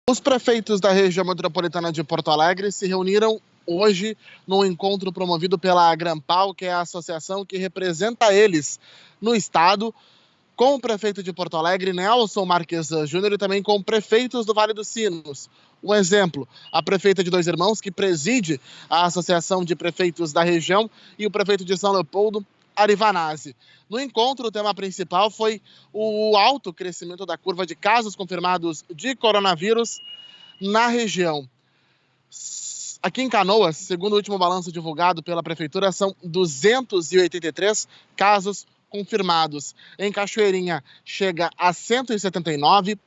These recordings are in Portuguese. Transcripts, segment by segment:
Os prefeitos da região metropolitana de Porto Alegre se reuniram hoje num encontro promovido pela Agrampal, que é a associação que representa eles no estado, com o prefeito de Porto Alegre, Nelson Marques Júnior, e também com prefeitos do Vale dos Sinos. Um exemplo, a prefeita de Dois Irmãos, que preside a Associação de Prefeitos da região, e o prefeito de São Leopoldo, Arivanazzi. No encontro, o tema principal foi o alto crescimento da curva de casos confirmados de coronavírus na região. Aqui em Canoas, segundo o último balanço divulgado pela prefeitura, são 283 casos confirmados. Em Cachoeirinha chega a 179,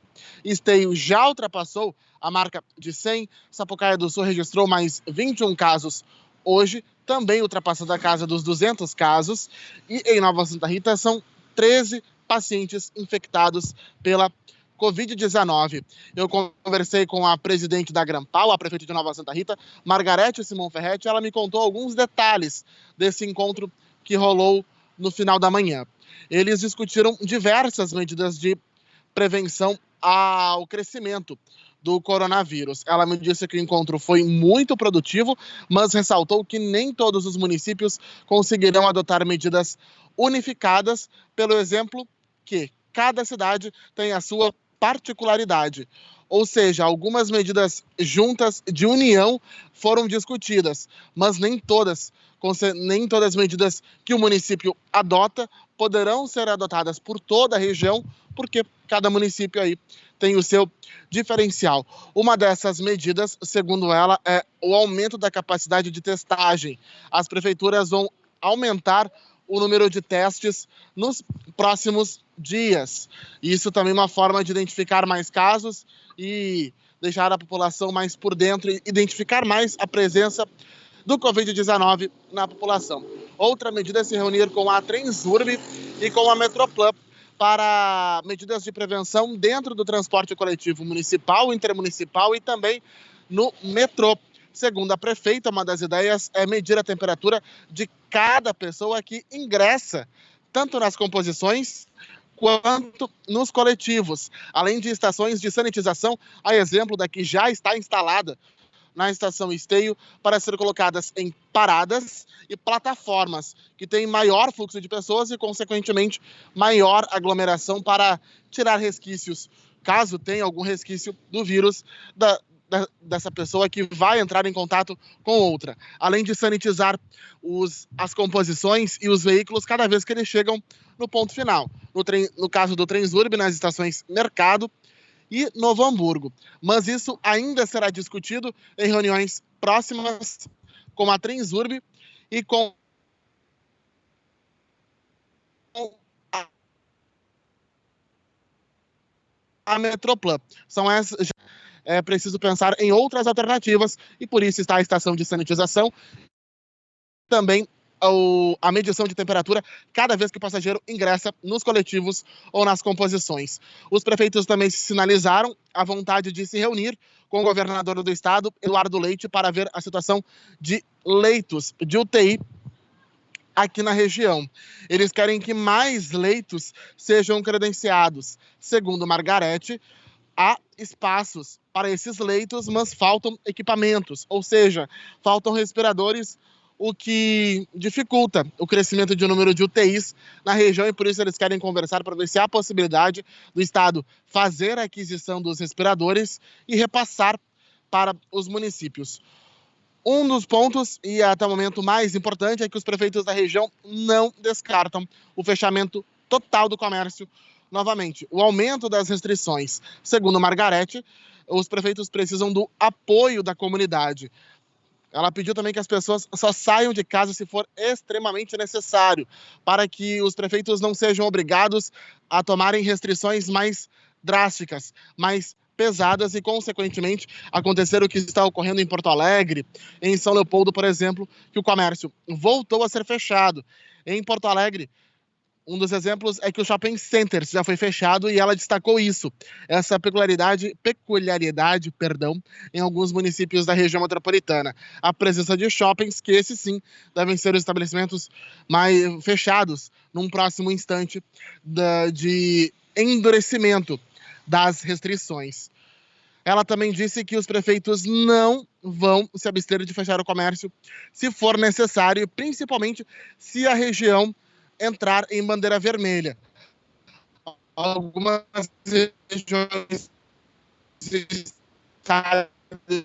Esteio já ultrapassou a marca de 100, Sapucaia do Sul registrou mais 21 casos hoje, também ultrapassando a casa dos 200 casos, e em Nova Santa Rita são 13 pacientes infectados pela Covid-19. Eu conversei com a presidente da Agrampal, a prefeita de Nova Santa Rita, Margarete Simão Ferretti. Ela me contou alguns detalhes desse encontro que rolou no final da manhã. Eles discutiram diversas medidas de prevenção ao crescimento do coronavírus. Ela me disse que o encontro foi muito produtivo, mas ressaltou que nem todos os municípios conseguirão adotar medidas unificadas, pelo exemplo que cada cidade tem a sua particularidade. Ou seja, algumas medidas juntas de união foram discutidas, mas nem todas as medidas que o município adota poderão ser adotadas por toda a região, porque cada município aí tem o seu diferencial. Uma dessas medidas, segundo ela, é o aumento da capacidade de testagem. As prefeituras vão aumentar o número de testes nos próximos dias. Isso também é uma forma de identificar mais casos e deixar a população mais por dentro e identificar mais a presença do Covid-19 na população. Outra medida é se reunir com a Transurb e com a Metroplan para medidas de prevenção dentro do transporte coletivo municipal, intermunicipal e também no metrô. Segundo a prefeita, uma das ideias é medir a temperatura de cada pessoa que ingressa, tanto nas composições quanto nos coletivos, além de estações de sanitização, a exemplo da que já está instalada na estação Esteio, para ser colocadas em paradas e plataformas, que têm maior fluxo de pessoas e, consequentemente, maior aglomeração, para tirar resquícios, caso tenha algum resquício do vírus dessa pessoa que vai entrar em contato com outra. Além de sanitizar as composições e os veículos cada vez que eles chegam no ponto final. No caso do Transurb, nas estações Mercado e Novo Hamburgo. Mas isso ainda será discutido em reuniões próximas com a Transurb e com a Metroplan. É preciso pensar em outras alternativas e por isso está a estação de sanitização, também a medição de temperatura cada vez que o passageiro ingressa nos coletivos ou nas composições. Os prefeitos também sinalizaram a vontade de se reunir com o governador do estado, Eduardo Leite, para ver a situação de leitos de UTI aqui na região. Eles querem que mais leitos sejam credenciados. Segundo Margarete, há espaços para esses leitos, mas faltam equipamentos, ou seja, faltam respiradores, o que dificulta o crescimento de número de UTIs na região, e por isso eles querem conversar para ver se há possibilidade do estado fazer a aquisição dos respiradores e repassar para os municípios. Um dos pontos, e até o momento mais importante, é que os prefeitos da região não descartam o fechamento total do comércio novamente, o aumento das restrições. Segundo Margarete, os prefeitos precisam do apoio da comunidade. Ela pediu também que as pessoas só saiam de casa se for extremamente necessário, para que os prefeitos não sejam obrigados a tomarem restrições mais drásticas, mais pesadas e, consequentemente, acontecer o que está ocorrendo em Porto Alegre, em São Leopoldo, por exemplo, que o comércio voltou a ser fechado. Em Porto Alegre, um dos exemplos é que o Shopping Center já foi fechado e ela destacou isso, essa peculiaridade, em alguns municípios da região metropolitana. A presença de shoppings, que esses sim devem ser os estabelecimentos mais fechados num próximo instante de endurecimento das restrições. Ela também disse que os prefeitos não vão se abster de fechar o comércio se for necessário, principalmente se a região entrar em bandeira vermelha. Algumas regiões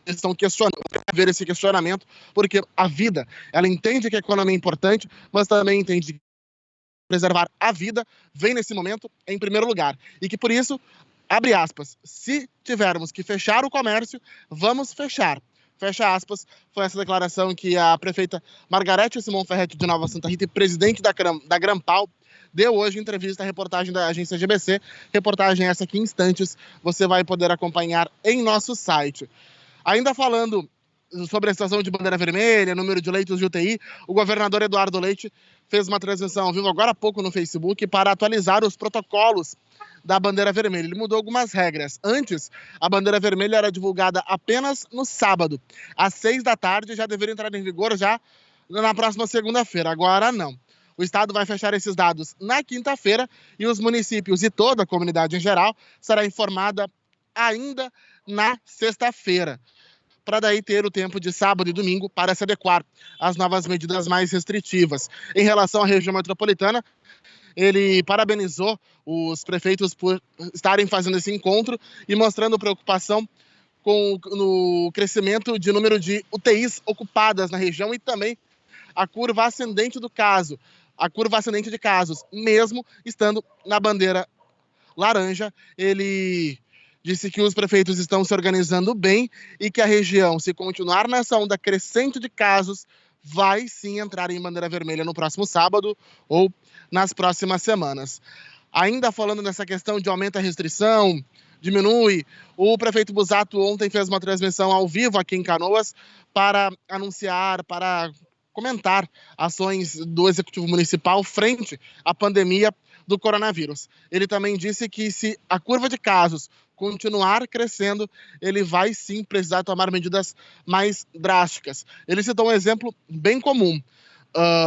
estão questionando, ver esse questionamento, porque a vida, ela entende que a economia é importante, mas também entende que preservar a vida vem nesse momento em primeiro lugar. E que por isso, abre aspas, se tivermos que fechar o comércio, vamos fechar. Fecha aspas, foi essa declaração que a prefeita Margarete Simão Ferretti de Nova Santa Rita e presidente da Grampal deu hoje em entrevista à reportagem da agência GBC. Reportagem essa que em instantes você vai poder acompanhar em nosso site. Ainda falando sobre a situação de bandeira vermelha, número de leitos de UTI, o governador Eduardo Leite fez uma transmissão ao vivo agora há pouco no Facebook para atualizar os protocolos da bandeira vermelha. Ele mudou algumas regras. Antes, a bandeira vermelha era divulgada apenas no sábado. Às 6 da tarde já deveria entrar em vigor já na próxima segunda-feira. Agora não. O Estado vai fechar esses dados na quinta-feira e os municípios e toda a comunidade em geral será informada ainda na sexta-feira, para daí ter o tempo de sábado e domingo para se adequar às novas medidas mais restritivas. Em relação à região metropolitana, ele parabenizou os prefeitos por estarem fazendo esse encontro e mostrando preocupação no crescimento de número de UTIs ocupadas na região e também a curva ascendente de casos, mesmo estando na bandeira laranja. Ele disse que os prefeitos estão se organizando bem e que a região, se continuar nessa onda crescente de casos, vai sim entrar em bandeira vermelha no próximo sábado ou nas próximas semanas. Ainda falando nessa questão de aumento da restrição, diminui, o prefeito Busato ontem fez uma transmissão ao vivo aqui em Canoas para anunciar, para comentar ações do Executivo Municipal frente à pandemia do coronavírus. Ele também disse que se a curva de casos continuar crescendo, ele vai sim precisar tomar medidas mais drásticas. Ele citou um exemplo bem comum.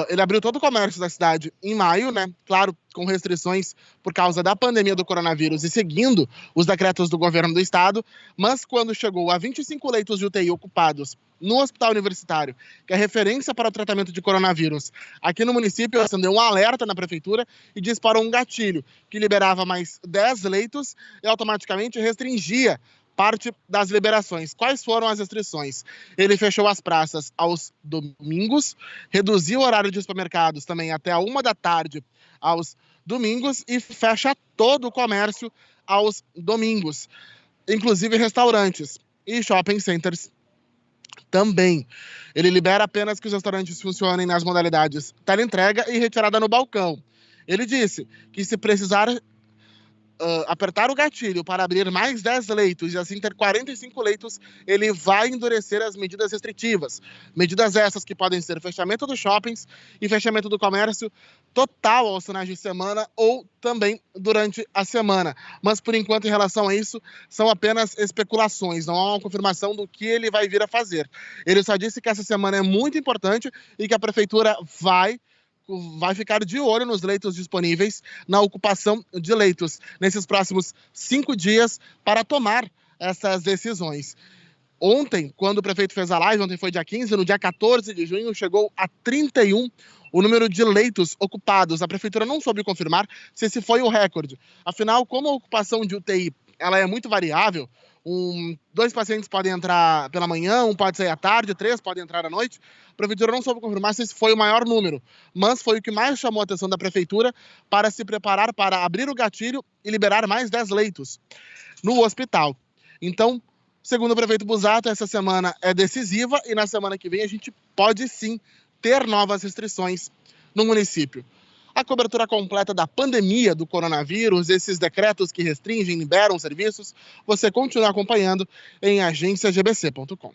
Ele abriu todo o comércio da cidade em maio, né? Claro, com restrições por causa da pandemia do coronavírus e seguindo os decretos do governo do estado, mas quando chegou a 25 leitos de UTI ocupados no hospital universitário, que é referência para o tratamento de coronavírus, aqui no município, acendeu um alerta na prefeitura e disparou um gatilho que liberava mais 10 leitos e automaticamente restringia parte das liberações. Quais foram as restrições? Ele fechou as praças aos domingos, reduziu o horário de supermercados também até a 1 da tarde aos domingos e fecha todo o comércio aos domingos, inclusive restaurantes e shopping centers também. Ele libera apenas que os restaurantes funcionem nas modalidades teleentrega e retirada no balcão. Ele disse que se precisar apertar o gatilho para abrir mais 10 leitos e assim ter 45 leitos, ele vai endurecer as medidas restritivas. Medidas essas que podem ser fechamento dos shoppings e fechamento do comércio total aos finais de semana ou também durante a semana. Mas, por enquanto, em relação a isso, são apenas especulações, não há uma confirmação do que ele vai vir a fazer. Ele só disse que essa semana é muito importante e que a prefeitura vai ficar de olho nos leitos disponíveis, na ocupação de leitos nesses próximos 5 dias para tomar essas decisões. Ontem, quando o prefeito fez a live, ontem foi dia 15, no dia 14 de junho, chegou a 31 o número de leitos ocupados. A prefeitura não soube confirmar se esse foi o recorde. Afinal, como a ocupação de UTI ela é muito variável, 2 pacientes podem entrar pela manhã, 1 pode sair à tarde, 3 podem entrar à noite. A prefeitura não soube confirmar se esse foi o maior número, mas foi o que mais chamou a atenção da prefeitura para se preparar para abrir o gatilho e liberar mais 10 leitos no hospital. Então, segundo o prefeito Busato, essa semana é decisiva e na semana que vem a gente pode sim ter novas restrições no município. A cobertura completa da pandemia do coronavírus, esses decretos que restringem e liberam serviços, você continua acompanhando em agenciagbc.com.